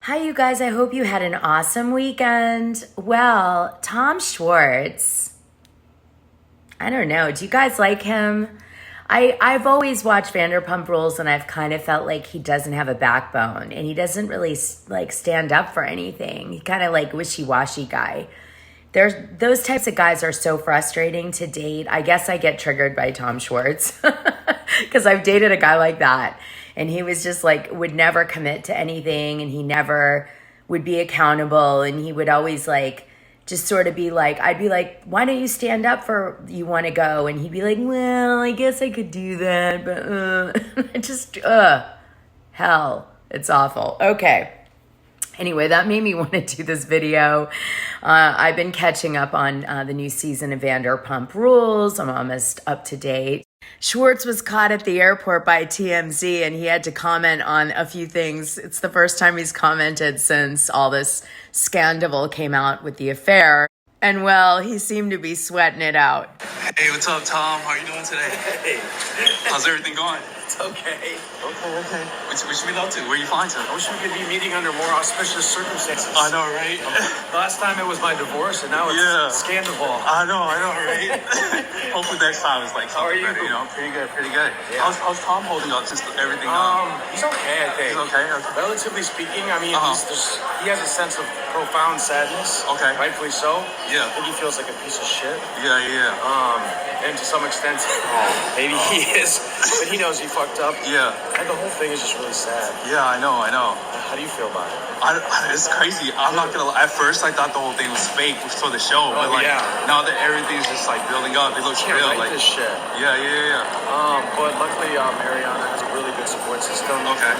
Hi, you guys. I hope you had an awesome weekend. Well, Tom Schwartz, I don't know. Do you guys like him? I've always watched Vanderpump Rules and I've kind of felt like he doesn't have a backbone and he doesn't really like stand up for anything. He kind of like wishy-washy guy. There's those types of guys are so frustrating to date. I guess I get triggered by Tom Schwartz because I've dated a guy like that. And he was just like, would never commit to anything and he never would be accountable. And he would always like, just sort of be like, I'd be like, why don't you stand up for you want to go? And he'd be like, well, I guess I could do that. But I just, hell, it's awful. Okay. Anyway, that made me want to do this video. I've been catching up on the new season of Vanderpump Rules. I'm almost up to date. Schwartz was caught at the airport by TMZ and he had to comment on a few things. It's the first time he's commented since all this scandal came out with the affair. And well, he seemed to be sweating it out. Hey, what's up, Tom? How are you doing today? Hey. How's everything going? It's okay. Okay. What should we love to? Where are you flying to? I wish we could be meeting under more auspicious circumstances. I know, right? Last time it was my divorce, and now it's scandal. I know, right? Hopefully next time it's like How are you? better, pretty good. Yeah. How's Tom holding up since everything? He's okay, I think. He's okay. Relatively speaking, I mean, he has a sense of profound sadness. Okay. Rightfully so. Yeah. I think he feels like a piece of shit. Yeah. And to some extent, maybe he is, but he knows he fucked up. Yeah. And the whole thing is just really sad. Yeah, I know. How do you feel about it? It's crazy. I'm not gonna lie. At first, I thought the whole thing was fake for the show, but now that everything's just like building up, it looks real. Like this shit. Yeah. But luckily, Ariana has a really good support system. Okay.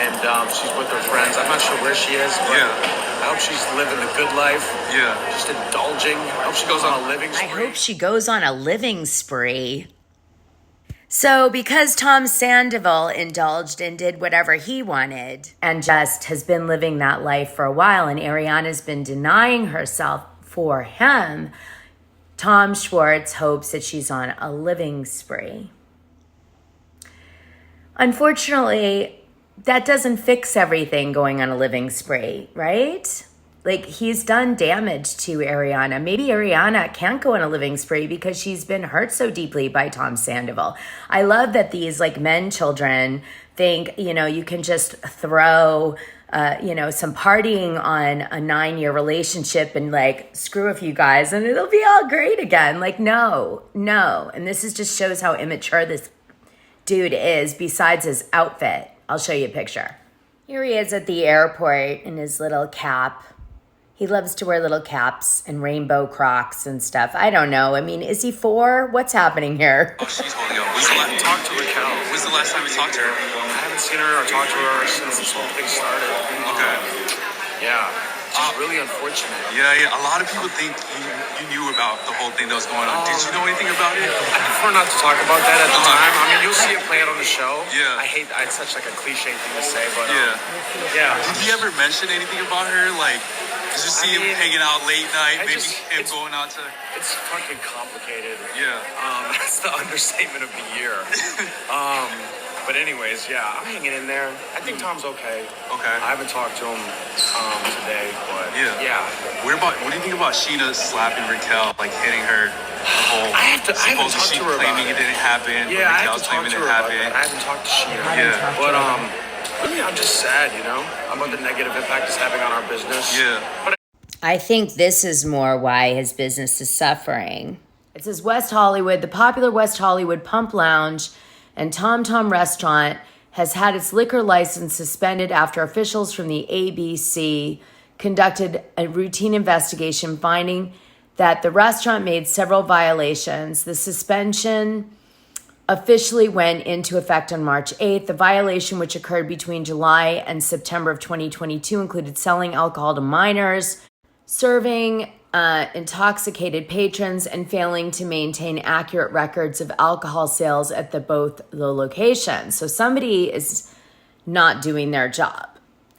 And she's with her friends. I'm not sure where she is, but I hope she's living the good life. Yeah. Just indulging. I hope she goes on a living spree. I hope she goes on a living spree. So because Tom Sandoval indulged and did whatever he wanted and just has been living that life for a while and Ariana's been denying herself for him, Tom Schwartz hopes that she's on a living spree. Unfortunately, that doesn't fix everything going on a living spree, right? Like, he's done damage to Ariana. Maybe Ariana can't go on a living spree because she's been hurt so deeply by Tom Sandoval. I love that these, like, men children think, you can just throw, some partying on a 9-year relationship and, like, screw a few guys and it'll be all great again. Like, no. And this just shows how immature this dude is besides his outfit. I'll show you a picture. Here he is at the airport in his little cap. He loves to wear little caps and rainbow Crocs and stuff. I don't know. I mean, is he 4? What's happening here? Oh, she's holding up. I haven't talked to Raquel. When's the last time you talked to her? I haven't seen her or talked to her since this whole thing started. Okay. Yeah. It's really unfortunate. Yeah. A lot of people think you knew about the whole thing that was going on. Did you know anything about it? I prefer not to talk about that at the time. I mean, you'll see it play out on the show. Yeah. It's such like a cliche thing to say, but yeah. Did he ever mention anything about her? Like, did you see him hanging out late night? Maybe him going out to... It's fucking complicated. Yeah. That's the understatement of the year. But anyways, I'm hanging in there. I think Tom's okay. Okay. I haven't talked to him today, but yeah. What do you think about Sheena slapping Raquel, like hitting her? I haven't talked to her claiming about it didn't happen. Yeah, I Raquel's haven't talked to her about that. I haven't talked to Sheena. But really, I'm just sad, about the negative impact it's having on our business. Yeah. But I think this is more why his business is suffering. It says West Hollywood, the popular West Hollywood Pump Lounge and Tom Tom restaurant has had its liquor license suspended after officials from the ABC conducted a routine investigation finding that the restaurant made several violations. The suspension officially went into effect on March 8th. The violation, which occurred between July and September of 2022, included selling alcohol to minors, serving intoxicated patrons, and failing to maintain accurate records of alcohol sales at both the locations. So somebody is not doing their job.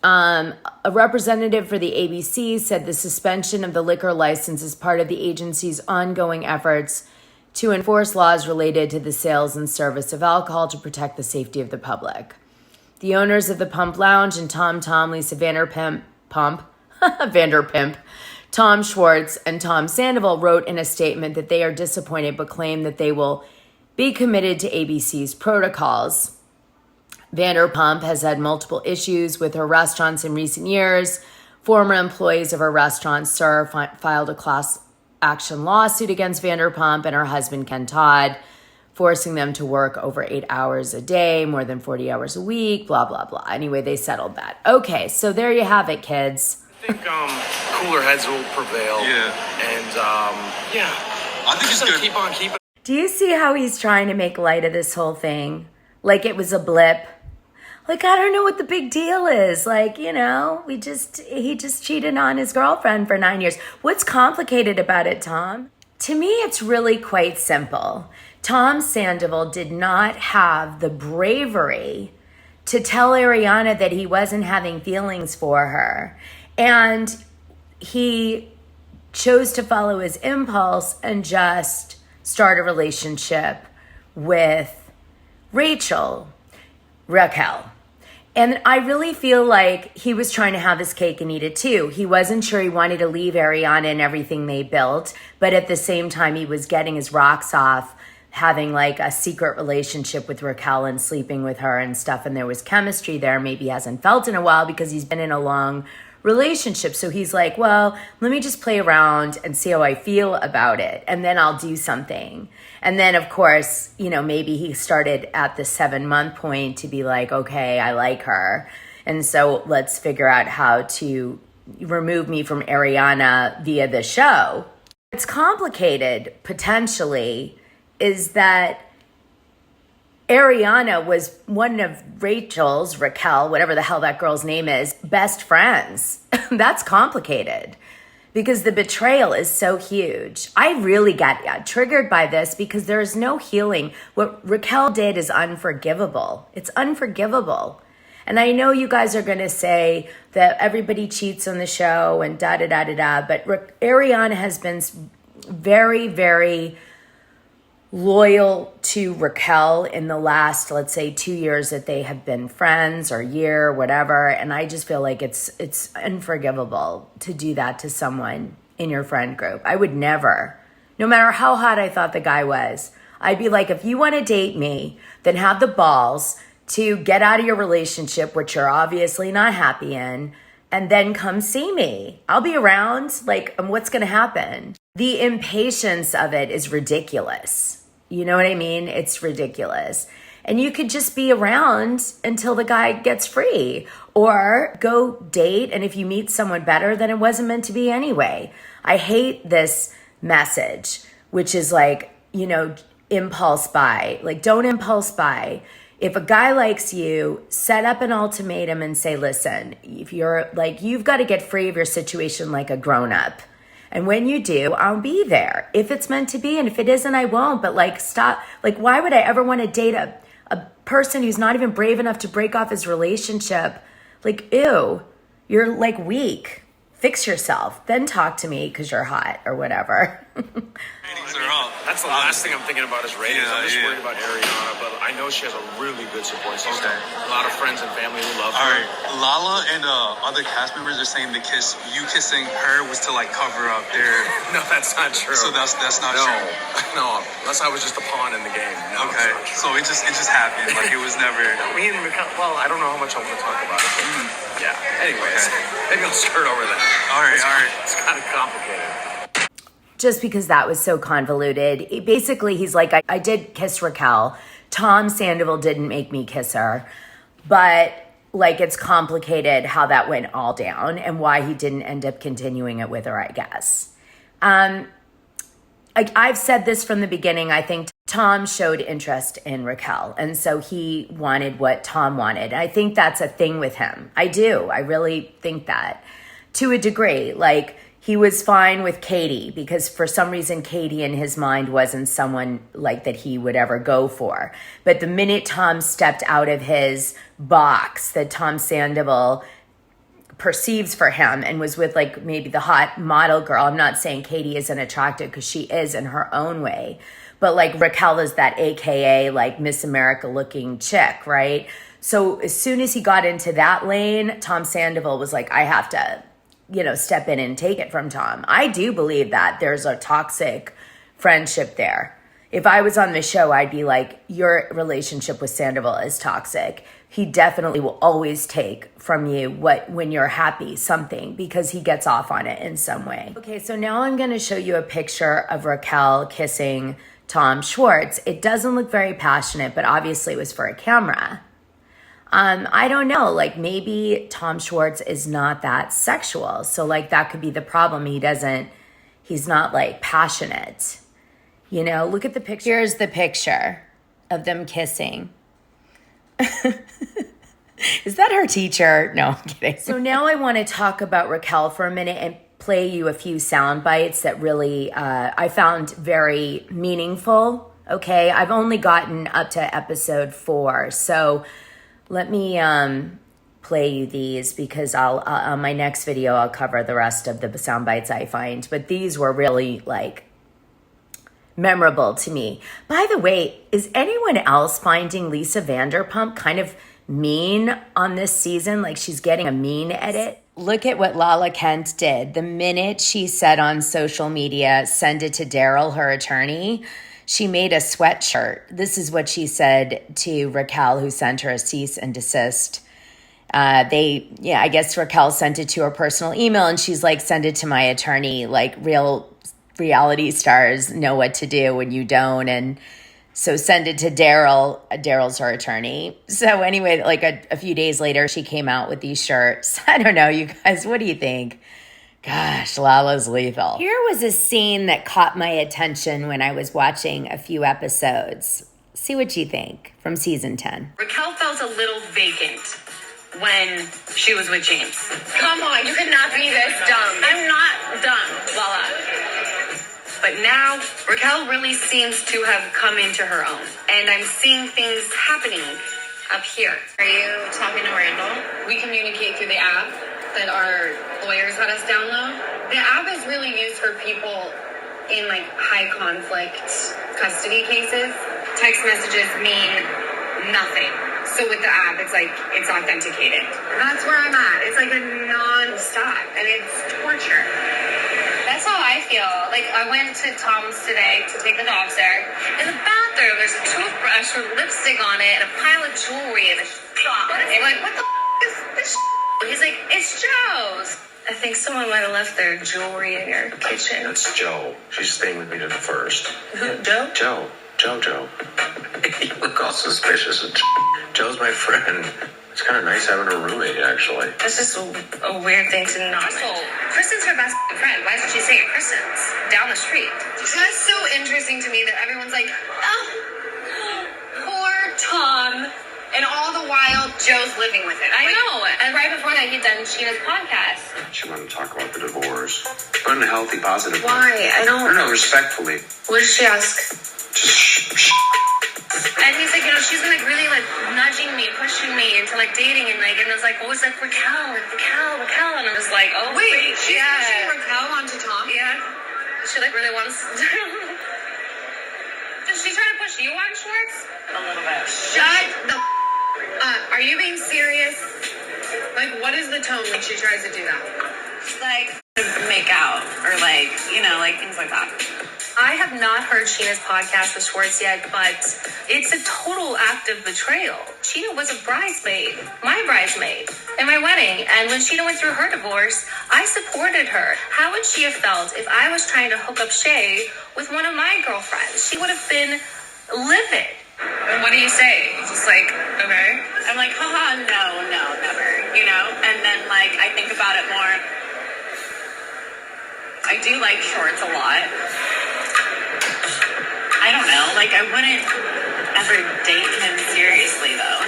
A representative for the ABC said the suspension of the liquor license is part of the agency's ongoing efforts to enforce laws related to the sales and service of alcohol to protect the safety of the public. The owners of the Pump Lounge and Tom, Lisa Vanderpump, Vanderpump, Tom Schwartz, and Tom Sandoval wrote in a statement that they are disappointed but claim that they will be committed to ABC's protocols. Vanderpump has had multiple issues with her restaurants in recent years. Former employees of her restaurant, Sir, filed a class action lawsuit against Vanderpump and her husband, Ken Todd, forcing them to work over 8 hours a day, more than 40 hours a week, blah, blah, blah. Anyway, they settled that. Okay, so there you have it, kids. I think cooler heads will prevail. Yeah. And, I think it's good. Keep on keeping. Do you see how he's trying to make light of this whole thing? Like it was a blip? Like, I don't know what the big deal is. Like, you know, he just cheated on his girlfriend for 9 years. What's complicated about it, Tom? To me, it's really quite simple. Tom Sandoval did not have the bravery to tell Ariana that he wasn't having feelings for her. And he chose to follow his impulse and just start a relationship with Raquel. And I really feel like he was trying to have his cake and eat it too. He wasn't sure he wanted to leave Ariana and everything they built, but at the same time, he was getting his rocks off, having like a secret relationship with Raquel and sleeping with her and stuff. And there was chemistry there. Maybe he hasn't felt in a while because he's been in a long relationship. So he's like, well, let me just play around and see how I feel about it. And then I'll do something. And then, of course, you know, maybe he started at the 7-month point to be like, okay, I like her. And so let's figure out how to remove me from Ariana via the show. What's complicated, potentially, is that Ariana was one of Raquel, whatever the hell that girl's name is, best friends. That's complicated because the betrayal is so huge. I really got triggered by this because there is no healing. What Raquel did is unforgivable. It's unforgivable. And I know you guys are going to say that everybody cheats on the show and da-da-da-da-da, but Ariana has been very, very loyal to Raquel in the last, let's say, 2 years that they have been friends, or year, whatever. And I just feel like it's unforgivable to do that to someone in your friend group. I would never, no matter how hot I thought the guy was, I'd be like, if you want to date me, then have the balls to get out of your relationship, which you're obviously not happy in, and then come see me. I'll be around. Like, what's going to happen? The impatience of it is ridiculous. You know what I mean? It's ridiculous. And you could just be around until the guy gets free, or go date. And if you meet someone better, then it wasn't meant to be anyway. I hate this message, which is like, you know, impulse buy. Like, don't impulse buy. If a guy likes you, set up an ultimatum and say, listen, if you're like, you've got to get free of your situation like a grown up. And when you do, I'll be there. If it's meant to be, and if it isn't, I won't. But like, stop. Like, why would I ever want to date a person who's not even brave enough to break off his relationship? Like, ew, you're like weak. Fix yourself. Then talk to me because you're hot or whatever. That's the last thing I'm thinking about is ratings. I'm just worried about Ariana, but I know she has a really good support system. Okay. A lot of friends and family who love her. All right, Lala and other cast members are saying you kissing her was to like cover up their. No, that's not true. So that's not no, true. No, unless I was just a pawn in the game. No, okay, so it just happened. Like it was never. Me and Raquel. Well, I don't know how much I want to talk about it. But yeah. Anyways, maybe I'll skirt over that. All right. It's kind of complicated. Just because that was so convoluted. Basically, he's like, I did kiss Raquel. Tom Sandoval didn't make me kiss her. But like, it's complicated how that went all down and why he didn't end up continuing it with her, I guess. I've said this from the beginning. I think Tom showed interest in Raquel. And so he wanted what Tom wanted. I think that's a thing with him. I do. I really think that to a degree. Like, he was fine with Katie because for some reason Katie in his mind wasn't someone like that he would ever go for. But the minute Tom stepped out of his box that Tom Sandoval perceives for him and was with like maybe the hot model girl, I'm not saying Katie isn't attractive because she is in her own way, but like Raquel is that AKA like Miss America looking chick, right? So as soon as he got into that lane, Tom Sandoval was like, I have to, step in and take it from Tom. I do believe that there's a toxic friendship there. If I was on the show, I'd be like, your relationship with Sandoval is toxic. He definitely will always take from you when you're happy, something, because he gets off on it in some way. Okay, so now I'm going to show you a picture of Raquel kissing Tom Schwartz. It doesn't look very passionate, but obviously it was for a camera. I don't know, like maybe Tom Schwartz is not that sexual. So like that could be the problem. He's not like passionate. Look at the picture. Here's the picture of them kissing. Is that her teacher? No, I'm kidding. So now I want to talk about Raquel for a minute and play you a few sound bites that really I found very meaningful. Okay, I've only gotten up to episode 4, so let me play you these because I'll on my next video I'll cover the rest of the sound bites I find. But these were really like memorable to me. By the way, is anyone else finding Lisa Vanderpump kind of mean on this season? Like she's getting a mean edit? Look at what Lala Kent did. The minute she said on social media, send it to Daryl, her attorney, she made a sweatshirt. This is what she said to Raquel, who sent her a cease and desist. I guess Raquel sent it to her personal email and she's like, send it to my attorney. Like real reality stars know what to do when you don't. And so send it to Daryl. Daryl's her attorney. So anyway, like a few days later, she came out with these shirts. I don't know, you guys, what do you think? Gosh, Lala's lethal. Here was a scene that caught my attention when I was watching a few episodes. See what you think from season 10. Raquel felt a little vacant when she was with James. Come on, you cannot be this dumb. I'm not dumb, Lala. But now, Raquel really seems to have come into her own. And I'm seeing things happening up here. Are you talking to Randall? We communicate through the app that our lawyers had us download. The app is really used for people in like high conflict custody cases. Text messages mean nothing. So with the app, it's like, it's authenticated. That's where I'm at. It's like a non-stop and it's torture. That's how I feel. Like, I went to Tom's today to take the dogs there. In the bathroom, there's a toothbrush with lipstick on it and a pile of jewelry and a shot. And I'm like, what the is this? He's like, it's Joe's. I think someone might have left their jewelry in your kitchen. That's Joe. She's staying with me to the first. Who, Joe? Joe. You look all suspicious. Joe's my friend. It's kind of nice having a roommate, actually. That's just a weird thing to not. So, Kristen's her best friend. Why doesn't she say it Kristen's down the street? That's so interesting to me that everyone's like, oh, poor Tom. And all the while, Joe's living with it. I know. And right before that, he'd done Sheena's podcast. She wanted to talk about the divorce. Unhealthy, positive. Why? I don't. No, respectfully. What did she ask? Just shh. And he's like, she's been like really like nudging me, pushing me into like dating and I was like, what was that Raquel? And I was like, oh wait, she's pushing Raquel onto Tom? Yeah. She like really wants Does she try to push you on Schwartz? A little bit. Shut the up. Are you being serious? Like, what is the tone when she tries to do that? Like, make out or like, like things like that. I have not heard Sheena's podcast with Schwartz yet, but it's a total act of betrayal. Sheena was a bridesmaid, my bridesmaid, in my wedding. And when Sheena went through her divorce, I supported her. How would she have felt if I was trying to hook up Shay with one of my girlfriends? She would have been livid. And what do you say? Just like, okay. I'm like, haha, no, never, And then, like, I think about it more. I do like Schwartz a lot. I don't know, like I wouldn't ever date him seriously though.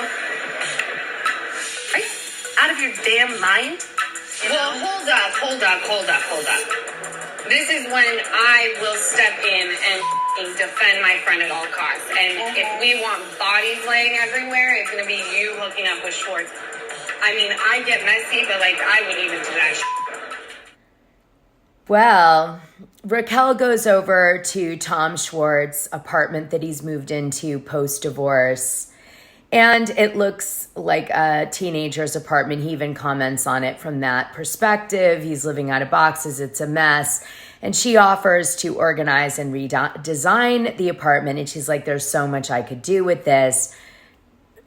Are you out of your damn mind? Well, hold up. This is when I will step in and defend my friend at all costs. And if we want bodies laying everywhere, it's gonna be you hooking up with Schwartz. I mean, I get messy, but like I wouldn't even do that. Well, Raquel goes over to Tom Schwartz's apartment that he's moved into post-divorce. And it looks like a teenager's apartment. He even comments on it from that perspective. He's living out of boxes. It's a mess. And she offers to organize and redesign the apartment. And she's like, there's so much I could do with this.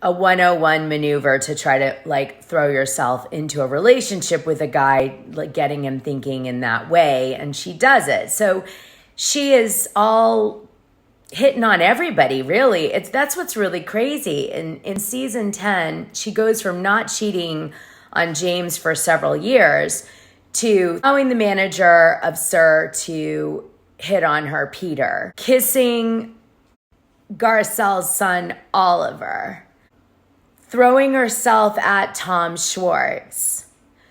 A 101 maneuver to try to like throw yourself into a relationship with a guy, like getting him thinking in that way. And she does it. So she is all hitting on everybody, really. That's what's really crazy. In season 10, she goes from not cheating on James for several years to allowing the manager of SUR to hit on her, Peter, kissing Garcelle's son, Oliver, throwing herself at Tom Schwartz,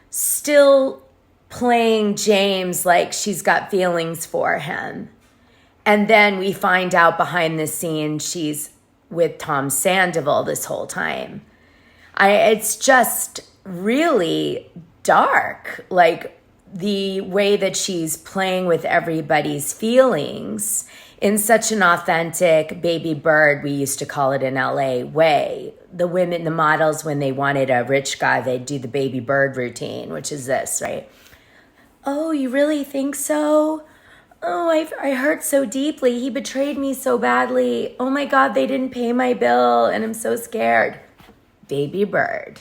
still playing James like she's got feelings for him. And then we find out behind the scenes she's with Tom Sandoval this whole time. It's just really dark, like the way that she's playing with everybody's feelings in such an authentic baby bird, we used to call it in LA, way. The women, the models, when they wanted a rich guy, they'd do the baby bird routine, which is this, right? Oh, you really think so? Oh, I hurt so deeply. He betrayed me so badly. Oh my God, they didn't pay my bill and I'm so scared. Baby bird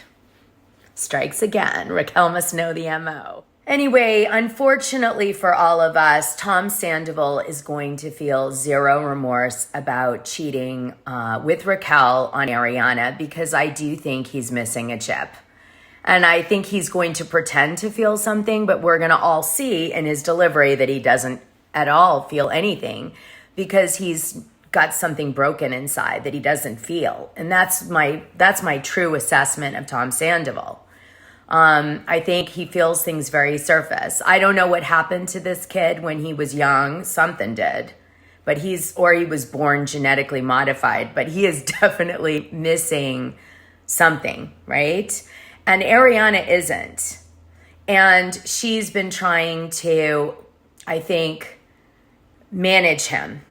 strikes again. Raquel must know the MO. Anyway, unfortunately for all of us, Tom Sandoval is going to feel zero remorse about cheating with Raquel on Ariana because I do think he's missing a chip. And I think he's going to pretend to feel something, but we're going to all see in his delivery that he doesn't at all feel anything because he's got something broken inside that he doesn't feel. And that's my true assessment of Tom Sandoval. I think he feels things very surface. I don't know what happened to this kid when he was young. Something did. But he was born genetically modified, but he is definitely missing something, right? And Ariana isn't. And she's been trying to, I think, manage him.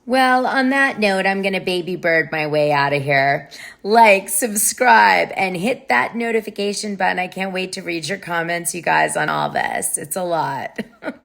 Well, on that note, I'm going to baby bird my way out of here. Like, subscribe, and hit that notification button. I can't wait to read your comments, you guys, on all this. It's a lot.